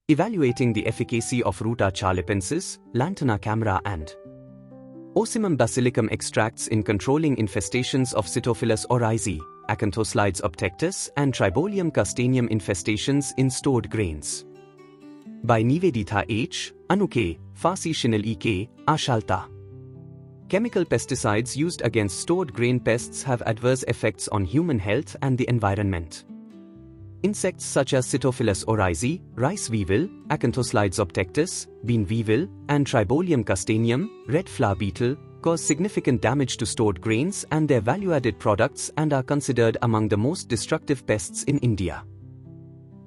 Evaluating the efficacy of Ruta Chalepensis, Lantana Camara and Ocimum Basilicum extracts in controlling infestations of Sitophilus oryzae, Acanthoscelides obtectus and Tribolium castaneum infestations in stored grains. By Nivedita H. Anuke, Farsi Shinil Ek, Ashalta. Chemical pesticides used against stored grain pests have adverse effects on human health and the environment. Insects such as Sitophilus oryzae, rice weevil, Acanthoscelides obtectus, bean weevil, and Tribolium castaneum, red flower beetle, cause significant damage to stored grains and their value-added products and are considered among the most destructive pests in India.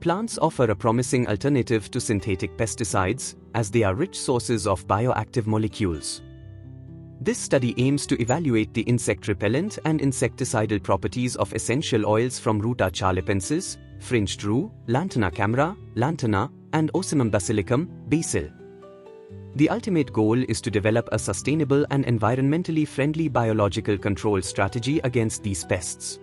Plants offer a promising alternative to synthetic pesticides, as they are rich sources of bioactive molecules. This study aims to evaluate the insect repellent and insecticidal properties of essential oils from Ruta Chalepensis, fringed rue, Lantana Camara, Lantana, and Ocimum Basilicum, basil. The ultimate goal is to develop a sustainable and environmentally friendly biological control strategy against these pests.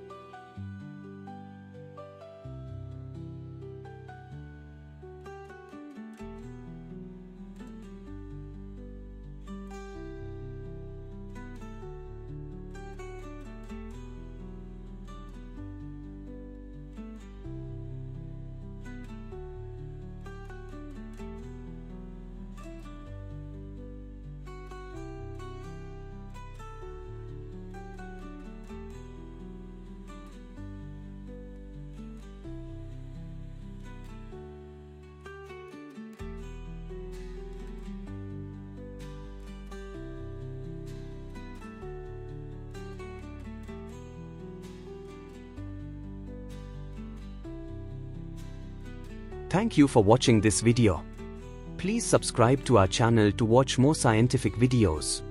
Thank you for watching this video. Please subscribe to our channel to watch more scientific videos.